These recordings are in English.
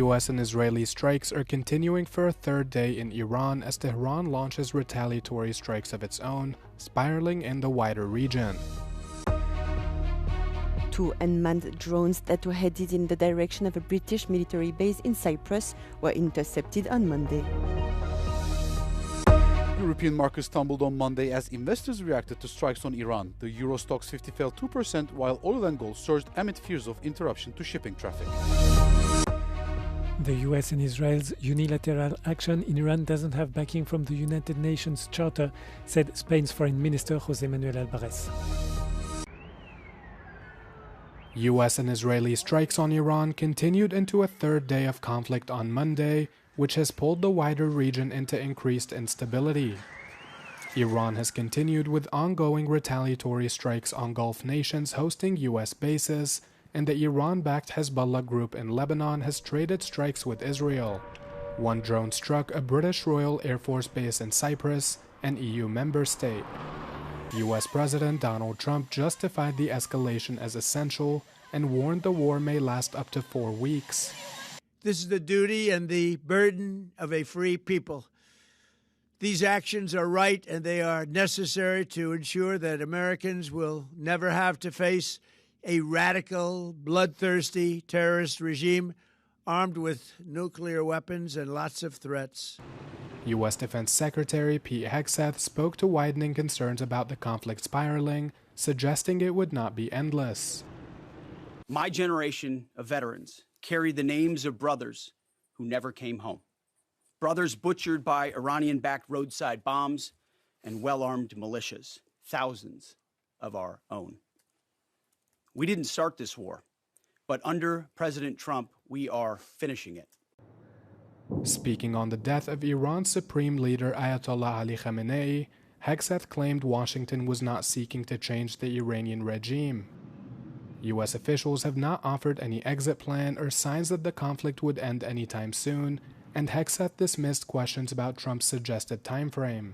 US and Israeli strikes are continuing for a third day in Iran as Tehran launches retaliatory strikes of its own, spiraling in the wider region. 2 unmanned drones that were headed in the direction of a British military base in Cyprus were intercepted on Monday. European markets tumbled on Monday as investors reacted to strikes on Iran. The Euro Stoxx 50 fell 2%, while oil and gold surged amid fears of interruption to shipping traffic. The US and Israel's unilateral action in Iran doesn't have backing from the United Nations Charter, said Spain's Foreign Minister José Manuel Álvarez. US and Israeli strikes on Iran continued into a third day of conflict on Monday, which has pulled the wider region into increased instability. Iran has continued with ongoing retaliatory strikes on Gulf nations hosting US bases, and the Iran-backed Hezbollah group in Lebanon has traded strikes with Israel. One drone struck a British Royal Air Force base in Cyprus, an EU member state. US President Donald Trump justified the escalation as essential and warned the war may last up to 4 weeks. This is the duty and the burden of a free people. These actions are right and they are necessary to ensure that Americans will never have to face a radical, bloodthirsty terrorist regime armed with nuclear weapons and lots of threats. U.S. Defense Secretary Pete Hegseth spoke to widening concerns about the conflict spiraling, suggesting it would not be endless. My generation of veterans carry the names of brothers who never came home. Brothers butchered by Iranian-backed roadside bombs and well-armed militias, thousands of our own. We didn't start this war, but under President Trump, we are finishing it. Speaking on the death of Iran's supreme leader Ayatollah Ali Khamenei, Hegseth claimed Washington was not seeking to change the Iranian regime. U.S. officials have not offered any exit plan or signs that the conflict would end anytime soon, and Hegseth dismissed questions about Trump's suggested timeframe.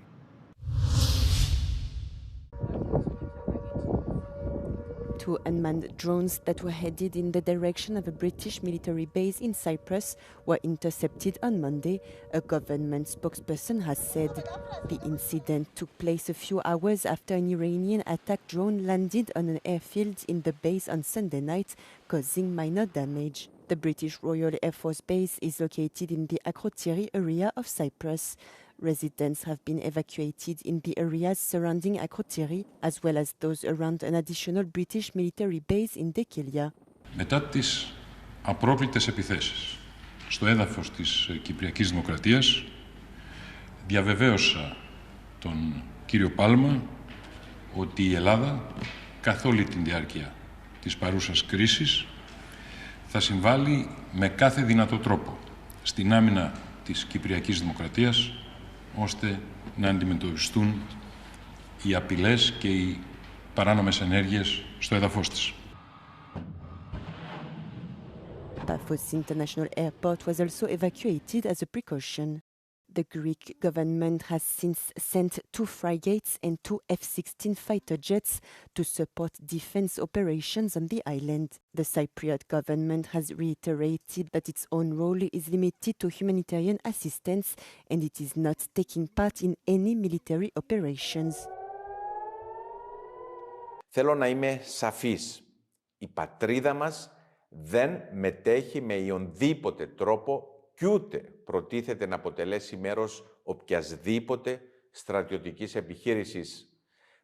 Two unmanned drones that were headed in the direction of a British military base in Cyprus were intercepted on Monday, a government spokesperson has said. The incident took place a few hours after an Iranian attack drone landed on an airfield in the base on Sunday night, causing minor damage. The British Royal Air Force Base is located in the Akrotiri area of Cyprus. Residents have been evacuated in the areas surrounding Akrotiri, as well as those around an additional British military base in Dekelia. Μετά τις απρόκλητες επιθέσεις στο έδαφος της Κυπριακής Δημοκρατίας, διαβεβαίωσα τον κύριο Πάλμα ότι η Ελλάδα, καθ' όλη την διάρκεια της παρούσας κρίσης, θα συμβάλλει με κάθε δυνατό τρόπο στην άμυνα της Κυπριακής Δημοκρατίας, ώστε να αντιμετωπιστούν οι απειλές και οι παράνομες ενέργειες στο έδαφος της. Paphos International Airport was also evacuated as a precaution. The Greek government has since sent 2 frigates and 2 F-16 fighter jets to support defense operations on the island. The Cypriot government has reiterated that its own role is limited to humanitarian assistance and it is not taking part in any military operations. Θέλω να είμαι σαφής. Η πατρίδα μας δεν μετέχει με ιονδήποτε τρόπο κι ούτε προτίθεται να αποτελέσει μέρος οποιασδήποτε στρατιωτικής επιχείρησης.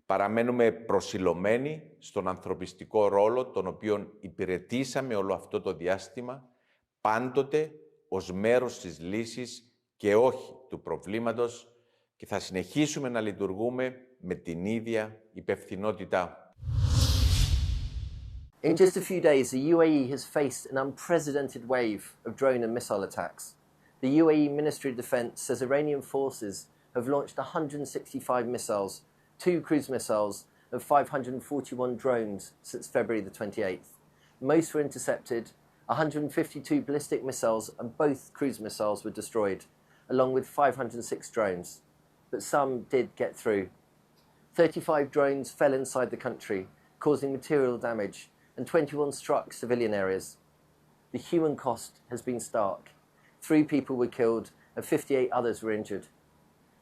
Παραμένουμε προσιλωμένοι στον ανθρωπιστικό ρόλο τον οποίον υπηρετήσαμε όλο αυτό το διάστημα, πάντοτε ως μέρος της λύσης και όχι του προβλήματος και θα συνεχίσουμε να λειτουργούμε με την ίδια υπευθυνότητα. In just a few days, the UAE has faced an unprecedented wave of drone and missile attacks. The UAE Ministry of Defense says Iranian forces have launched 165 missiles, 2 cruise missiles, and 541 drones since February the 28th. Most were intercepted, 152 ballistic missiles and both cruise missiles were destroyed, along with 506 drones. But some did get through. 35 drones fell inside the country, causing material damage, and 21 struck civilian areas. the human cost has been stark. 3 people were killed and 58 others were injured.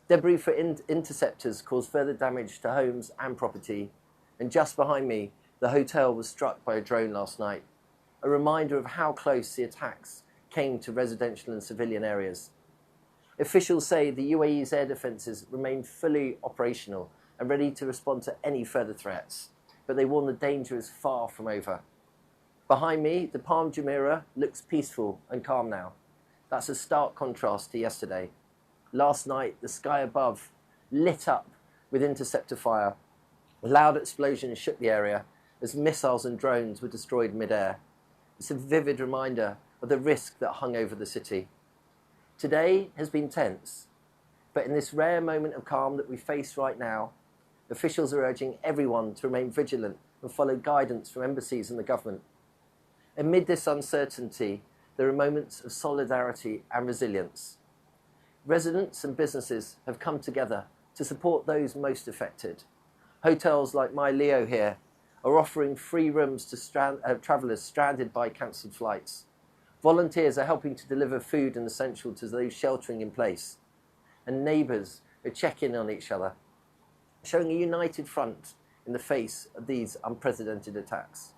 Debris for interceptors caused further damage to homes and property. And just behind me, the hotel was struck by a drone last night, a reminder of how close the attacks came to residential and civilian areas. Officials say the UAE's air defences remain fully operational and ready to respond to any further threats, but they warn the danger is far from over. Behind me, the Palm Jumeirah looks peaceful and calm now. That's a stark contrast to yesterday. Last night, the sky above lit up with interceptor fire. Loud explosions shook the area as missiles and drones were destroyed mid-air. It's a vivid reminder of the risk that hung over the city. Today has been tense, but in this rare moment of calm that we face right now, officials are urging everyone to remain vigilant and follow guidance from embassies and the government. Amid this uncertainty, there are moments of solidarity and resilience. Residents and businesses have come together to support those most affected. Hotels like My Leo here are offering free rooms to travellers stranded by cancelled flights. Volunteers are helping to deliver food and essentials to those sheltering in place. And neighbours are checking on each other, showing a united front in the face of these unprecedented attacks.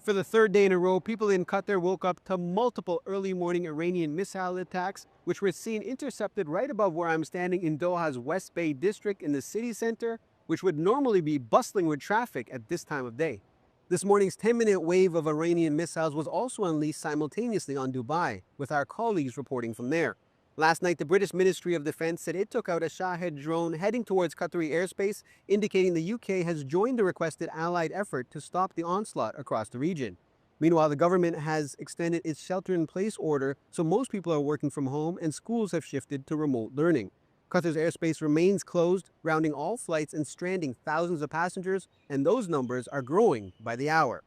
For the 3rd day in a row, people in Qatar woke up to multiple early morning Iranian missile attacks, which were seen intercepted right above where I'm standing in Doha's West Bay district in the city center, which would normally be bustling with traffic at this time of day. This morning's 10-minute wave of Iranian missiles was also unleashed simultaneously on Dubai, with our colleagues reporting from there. Last night, the British Ministry of Defense said it took out a Shahed drone heading towards Qatari airspace, indicating the UK has joined the requested allied effort to stop the onslaught across the region. Meanwhile, the government has extended its shelter-in-place order, so most people are working from home and schools have shifted to remote learning. Qatar's airspace remains closed, grounding all flights and stranding thousands of passengers, and those numbers are growing by the hour.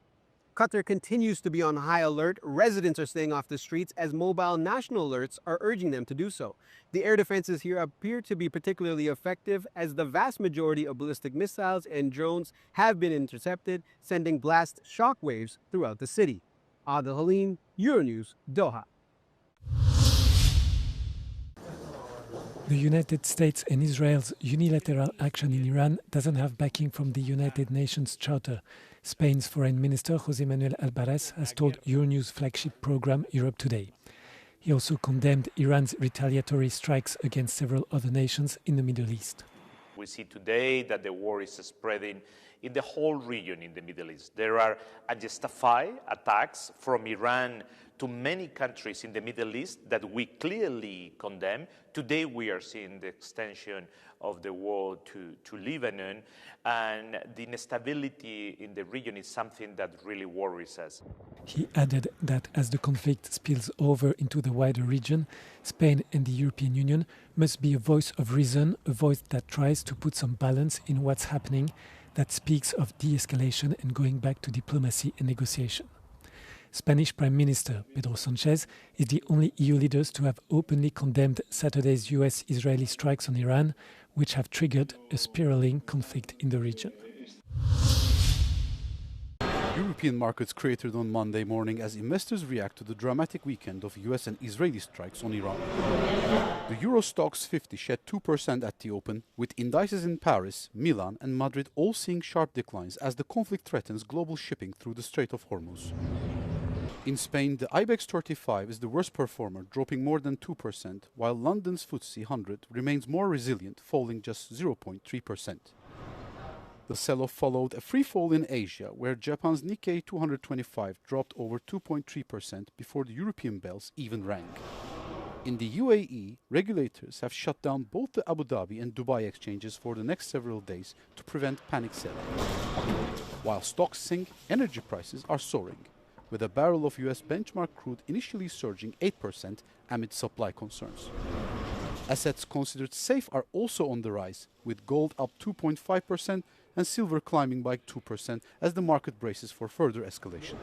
Qatar continues to be on high alert. Residents are staying off the streets as mobile national alerts are urging them to do so. The air defenses here appear to be particularly effective as the vast majority of ballistic missiles and drones have been intercepted, sending blast shockwaves throughout the city. Adil Halim, Euronews, Doha. The United States and Israel's unilateral action in Iran doesn't have backing from the United Nations Charter. Spain's Foreign Minister José Manuel Albares has told Euronews' flagship program Europe Today. He also condemned Iran's retaliatory strikes against several other nations in the Middle East. We see today that the war is spreading in the whole region in the Middle East. There are unjustified attacks from Iran to many countries in the Middle East that we clearly condemn. Today we are seeing the extension of the war to Lebanon, and the instability in the region is something that really worries us. He added that as the conflict spills over into the wider region, Spain and the European Union must be a voice of reason, a voice that tries to put some balance in what's happening, that speaks of de-escalation and going back to diplomacy and negotiation. Spanish Prime Minister Pedro Sánchez is the only EU leader to have openly condemned Saturday's US-Israeli strikes on Iran, which have triggered a spiraling conflict in the region. European markets cratered on Monday morning as investors react to the dramatic weekend of US and Israeli strikes on Iran. The Euro Stoxx 50 shed 2% at the open, with indices in Paris, Milan and Madrid all seeing sharp declines as the conflict threatens global shipping through the Strait of Hormuz. In Spain, the IBEX 35 is the worst performer, dropping more than 2%, while London's FTSE 100 remains more resilient, falling just 0.3%. The sell-off followed a free fall in Asia, where Japan's Nikkei 225 dropped over 2.3% before the European bells even rang. In the UAE, regulators have shut down both the Abu Dhabi and Dubai exchanges for the next several days to prevent panic selling. While stocks sink, energy prices are soaring, with a barrel of US benchmark crude initially surging 8% amid supply concerns. Assets considered safe are also on the rise, with gold up 2.5% and silver climbing by 2% as the market braces for further escalation.